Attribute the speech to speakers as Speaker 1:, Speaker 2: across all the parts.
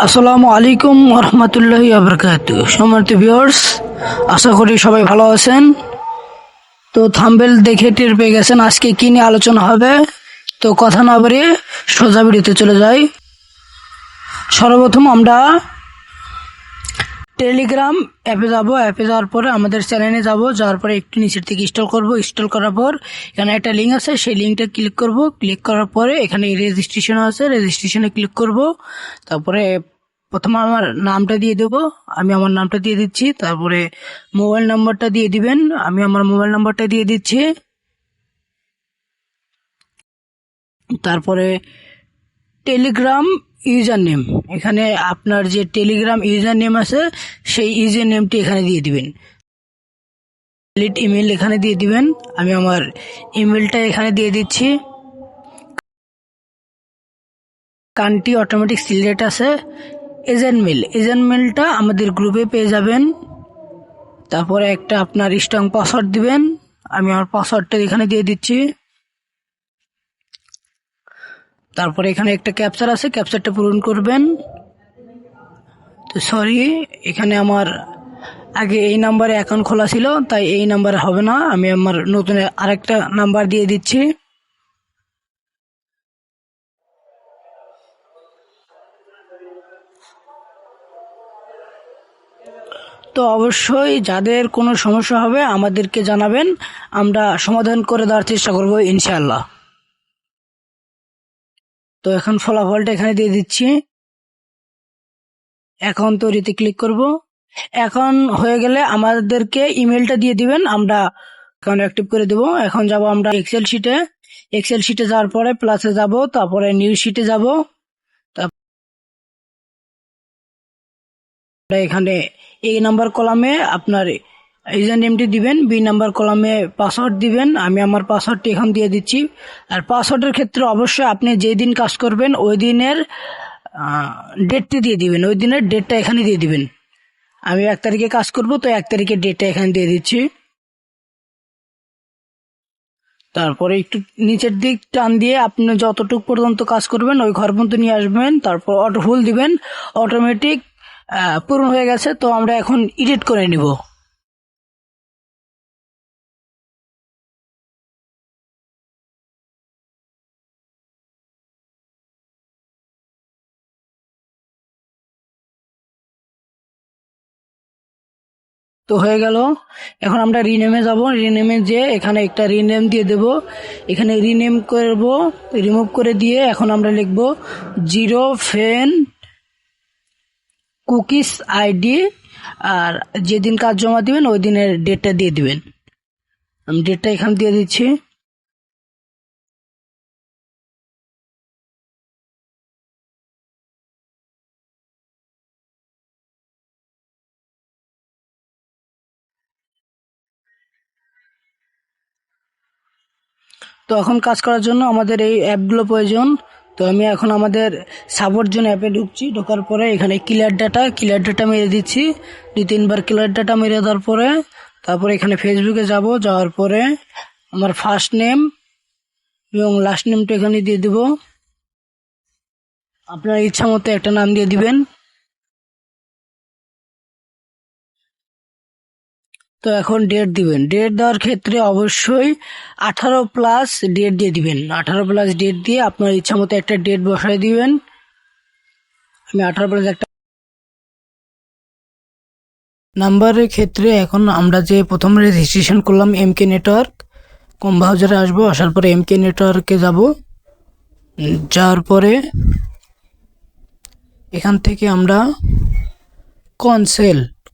Speaker 1: আসসালামু আলাইকুম রহমতুল্লাহি আবরকাত। সম্মানিত ভিউয়ার্স, আশা করি সবাই ভালো আছেন। তো থাম্বনেল দেখে টের পেয়ে গেছেন আজকে কি নিয়ে আলোচনা হবে। তো কথা না বাড়িয়ে সোজা ভিডিওতে চলে যাই। সর্বপ্রথম আমরা টেলিগ্রাম অ্যাপে যাব। অ্যাপে যাওয়ার পরে আমাদের চ্যানেলে যাব, যাওয়ার পরে একটু নিচের থেকে ইনস্টল করব। ইনস্টল করার পর এখানে একটা লিঙ্ক আছে, সেই লিঙ্কটা ক্লিক করব। ক্লিক করার পরে এখানে রেজিস্ট্রেশন আছে, রেজিস্ট্রেশনে ক্লিক করব। তারপরে প্রথমে আমার নামটা দিয়ে দেব, আমি আমার নামটা দিয়ে দিচ্ছি। তারপরে মোবাইল নাম্বারটা দিয়ে দিবেন, আমি আমার মোবাইল নাম্বারটা দিয়ে দিচ্ছি। তারপরে টেলিগ্রাম ইউজার নেম, এখানে আপনার যে টেলিগ্রাম ইউজার নেম আছে সেই ইউজার নেমটি এখানে দিয়ে দিবেন। ভ্যালিড ইমেল এখানে দিয়ে দিবেন, আমি আমার ইমেলটা এখানে দিয়ে দিচ্ছি। কান্ট্রি অটোমেটিক সিলেক্ট আছে। এজেন্ট মেলটা আমাদের গ্রুপে পেয়ে যাবেন। তারপরে একটা আপনার স্ট্রং পাসওয়ার্ড দিবেন, আমি আমার পাসওয়ার্ডটা এখানে দিয়ে দিচ্ছি। তারপরে এখানে একটা ক্যাপচার আছে, ক্যাপচারটা পূরণ করবেন। তো সরি, এখানে আমার আগে এই নাম্বারে অ্যাকাউন্ট খোলা ছিল, তাই এই নাম্বারে হবে না, আমি আমার নতুন আরেকটা নাম্বার দিয়ে দিচ্ছি। তো অবশ্যই যাদের কোনো সমস্যা হবে আমাদেরকে জানাবেন, আমরা সমাধান করে দেওয়ার চেষ্টা করব ইনশাআল্লাহ। তো এখন ফলাফলটা এখানে দিয়ে দিচ্ছি। এখন তৈরিতে ক্লিক করব। এখন হয়ে গেলে আমাদেরকে ইমেলটা দিয়ে দিবেন, আমরা অ্যাকাউন্ট অ্যাক্টিভ করে দেব। এখন যাব আমরা এক্সেল শিটে। এক্সেল শিটে যাওয়ার পরে প্লাসে যাব, তারপরে নিউ শিটে যাব। তারপরে এখানে এ নাম্বার কলামে আপনার ইউজার নেমটি দিবেন, বি নাম্বার কলামে পাসওয়ার্ড দিবেন, আমি আমার পাসওয়ার্ডটি এখন দিয়ে দিচ্ছি। আর পাসওয়ার্ডের ক্ষেত্রে অবশ্যই আপনি যেই দিন কাজ করবেন ওই দিনের ডেটটি দিয়ে দিবেন, ওই দিনের ডেটটা এখানে দিয়ে দিবেন। আমি 1 তারিখে কাজ করব, তো 1 তারিখের ডেটটা এখানে দিয়ে দিচ্ছি। তারপরে একটু নিচের দিক টান দিয়ে আপনি যতটুকু পর্যন্ত কাজ করবেন ওই ঘর পর্যন্ত নিয়ে আসবেন। তারপর অটো ফুল দিবেন, অটোমেটিক পূরণ হয়ে গেছে। তো আমরা এখন এডিট করে নিব। তো হয়ে গেল। এখন আমরা রিনেমে যাব। রিনেমে যে এখানে একটা রিনেম দিয়ে দেব, এখানে রিনেম করব, রিমুভ করে দিয়ে এখন আমরা লিখব জিরো ফেন কুকিস আইডি। আর যেদিন কাজ জমা দিবেন ওই দিনের ডেটটা দিয়ে দিবেন, আমি ডেটটা এখানে দিয়ে দিচ্ছি। তো এখন কাজ করার জন্য আমাদের এই অ্যাপগুলো প্রয়োজন। তো আমি এখন আমাদের সাপোর্ট জন্য অ্যাপে ঢুকছি। ঢোকার পরে এখানে ক্লিয়ার ডাটা মেরে দিচ্ছি। 2-3 বার ক্লিয়ার ডাটা মেরে দেওয়ার পরে তারপরে এখানে ফেসবুকে যাব। যাওয়ার পরে আমার ফার্স্ট নেম এবং লাস্ট নেমটা এখানে দিয়ে দেব। আপনার ইচ্ছা মতো একটা নাম দিয়ে দিবেন। তো এখন ডেট দিবেন। ডেট দেওয়ার ক্ষেত্রে অবশ্যই 18+ ডেট দিয়ে দিবেন। 18+ ডেট দিয়ে আপনার ইচ্ছা মতো একটা ডেট বসায় দিবেন। আমি 18+ একটা নাম্বারের ক্ষেত্রে এখন আমরা যে প্রথম রেজিস্ট্রেশন করলাম এমকে নেটওয়ার্ক, কম ব্রাউজারে আসবো। আসার পরে এমকে নেটওয়ার্কে যাব। যাওয়ার পরে এখান থেকে আমরা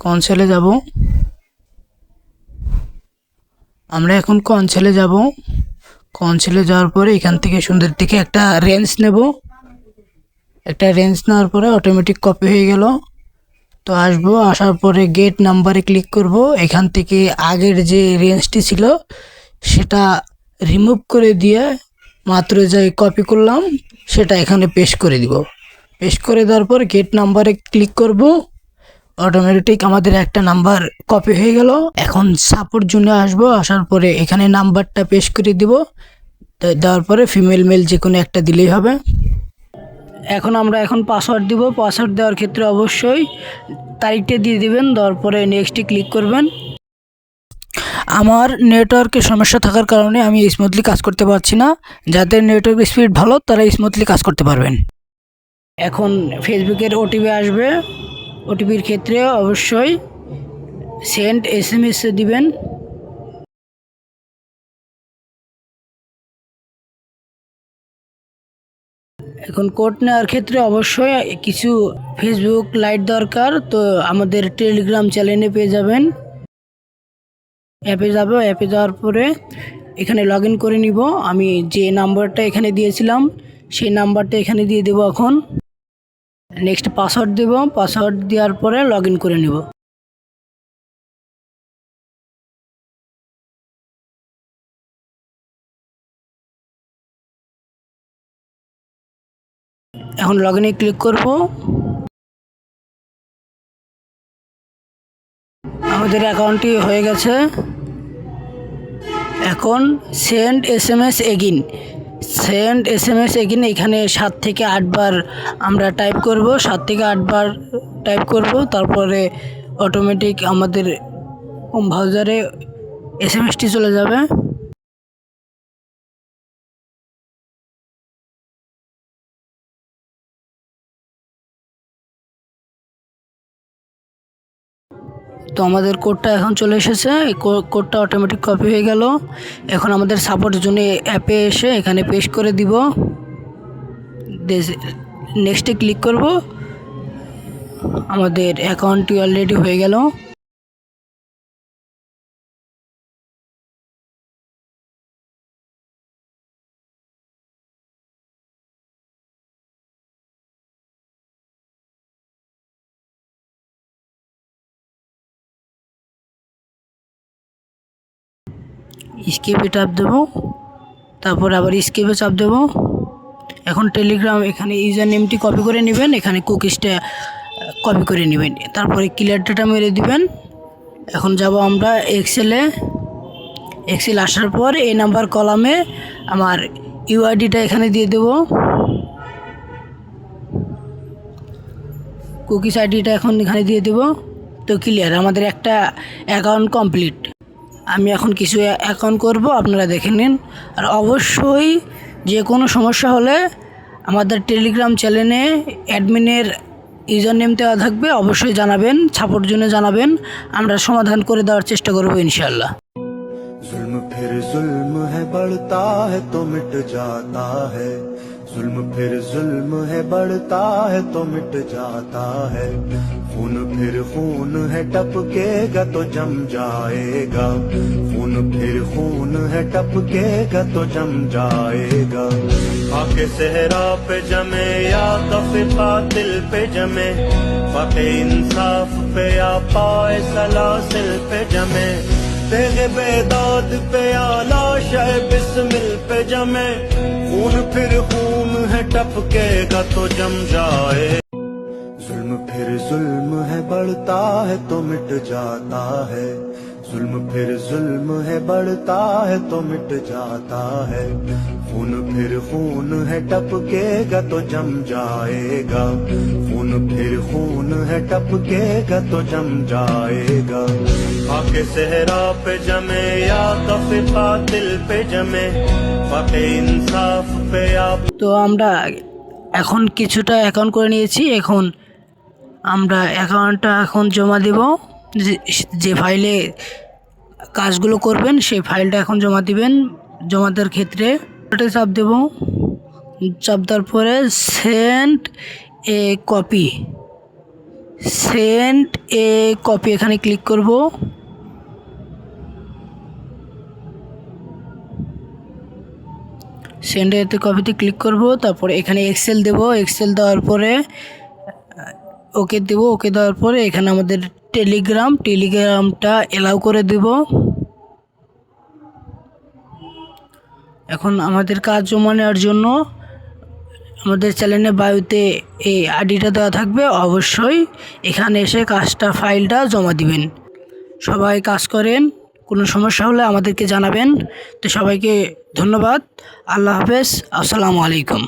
Speaker 1: কনসেলে যাব। আমরা এখন কনসেলে যাব। কনসেলে যাওয়ার পরে এখান থেকে সুন্দর থেকে একটা রেঞ্জ নেব। একটা রেঞ্জ নেওয়ার পরে অটোমেটিক কপি হয়ে গেল। তো আসবো, আসার পরে গেট নাম্বারে ক্লিক করব। এখান থেকে আগের যে রেঞ্জটি ছিল সেটা রিমুভ করে দিয়ে মাত্র যে কপি করলাম সেটা এখানে পেস্ট করে দিব। পেস্ট করে দেওয়ার পর গেট নাম্বারে ক্লিক করব। অটোমেটিক আমাদের একটা নাম্বার কপি হয়ে গেল। এখন সাপোর্ট জন্য আসবো। আসার পরে এখানে নাম্বারটা পেস্ট করে দিব। দেওয়ার পরে ফিমেল মেল যে কোনো একটা দিলেই হবে। এখন পাসওয়ার্ড দিব। পাসওয়ার্ড দেওয়ার ক্ষেত্রে অবশ্যই তারিখটা দিয়ে দিবেন, দেওয়ার পরে নেক্সটে ক্লিক করবেন। আমার নেটওয়ার্কের সমস্যা থাকার কারণে আমি স্মুথলি কাজ করতে পারছি না। যাদের নেটওয়ার্ক স্পিড ভালো তারা স্মুথলি কাজ করতে পারবেন। এখন ফেসবুকের ওটিপি আসবে। ওটিপির ক্ষেত্রে অবশ্যই সেন্ড SMS দিবেন। এখন কোড নেওয়ার ক্ষেত্রে অবশ্যই কিছু ফেসবুক লাইট দরকার, তো আমাদের টেলিগ্রাম চ্যানেলে পেয়ে যাবেন। অ্যাপে যাওয়ার পরে এখানে লগ ইন করে নিব। আমি যে নাম্বারটা এখানে দিয়েছিলাম সেই নাম্বারটা এখানে দিয়ে দেবো। এখন নেক্সট পাসওয়ার্ড দেব। পাসওয়ার্ড দেওয়ার পরে লগ ইন করে নিব। এখন লগ ইনে ক্লিক করব। আমাদের অ্যাকাউন্টটি হয়ে গেছে। এখন সেন্ড SMS এগিন, এখানে 7 থেকে 8 বার আমরা টাইপ করব। 7 থেকে 8 বার টাইপ করব, তারপরে অটোমেটিক আমাদের ব্রাউজারে SMSটি চলে যাবে। তো আমাদের কোডটা এখন চলে এসেছে। এই কোডটা অটোমেটিক কপি হয়ে গেল। এখন আমাদের সাপোর্ট জোনে অ্যাপে এসে এখানে পেস্ট করে দিব। নেক্সটে ক্লিক করব। আমাদের অ্যাকাউন্টটি অলরেডি হয়ে গেল। স্কেপে চাপ দেবো, তারপর আবার স্কেপে চাপ দেবো। এখন টেলিগ্রাম এখানে ইউজার নেমটি কপি করে নেবেন, এখানে কুকিজটা কপি করে নেবেন, তারপরে ক্লিয়ার ডাটা মেরে দিবেন। এখন যাব আমরা এক্সেল আসার পর এই নাম্বার কলামে আমার ইউআইডিটা এখানে দিয়ে দেব। কুকিজ আইডিটা এখন এখানে দিয়ে দেব। তো ক্লিয়ার, আমাদের একটা অ্যাকাউন্ট কমপ্লিট। আমি এখন কিছু অ্যাকাউন্ট করব, আপনারা দেখে নিন। আর অবশ্যই যে কোনো সমস্যা হলে আমাদের টেলিগ্রাম চ্যানেলে অ্যাডমিনের ইউজার নেম দেওয়া থাকবে, অবশ্যই জানাবেন, সাপোর্ট জন্য জানাবেন, আমরা সমাধান করে দেওয়ার চেষ্টা করব ইনশাআল্লাহ।
Speaker 2: जुल्म फिर जुल्म है बढ़ता है तो मिट जाता है, जुल्म फिर जुल्म है बढ़ता है तो मिट जाता है, खून फिर खून है टपकेगा तो जम जाएगा, खून फिर खून है टपकेगा तो जम जाएगा, आके सहरा पे जमे या कफे कातिल पे जमे, फाके इंसाफ पे या पाए सलासिल पे जमे, तेरे बेदाद पे आला शह बिस्मिल पे जमे, खून फिर खून है टपकेगा तो जम जाए, जुल्म फिर जुल्म है बढ़ता है तो मिट जाता है, जुल्म फिर जुल्म है बढ़ता है तो मिट जाता है, खून फिर खून है टपकेगा तो जम जाएगा, खून फिर खून है टपकेगा तो जम जाएगा, आके सहरा पे जमे या कफे कातिल पे जमे, फाके इंसाफ पे या।
Speaker 1: তো আমরা এখন কিছুটা অ্যাকাউন্ট করে নিয়েছি। এখন আমরা অ্যাকাউন্টটা এখন জমা দেব। যে ফাইলে কাজগুলো করবেন সেই ফাইলটা এখন জমা দিবেন। জমা দেওয়ার ক্ষেত্রে ওটা চাপ দেব। চাপ দেওয়ার পরে সেন্ড এ কপি এখানে ক্লিক করব। সেন্ড এতে কপিতে ক্লিক করব। তারপরে এখানে এক্সেল দেব। এক্সেল দেওয়ার পরে ওকে দেব। ওকে দেওয়ার পরে এখানে আমাদের টেলিগ্রামটা এলাও করে দেব। এখন আমাদের কাজ জমা নেওয়ার জন্য আমাদের চ্যানেলে বায়োতে এই আইডিটা দেওয়া থাকবে, অবশ্যই এখানে এসে ফাইলটা জমা দিবেন। সবাই কাজ করেন, কোনো সমস্যা হলে আমাদেরকে জানাবেন। তো সবাইকে ধন্যবাদ। আল্লাহ হাফেজ। আসসালামু আলাইকুম।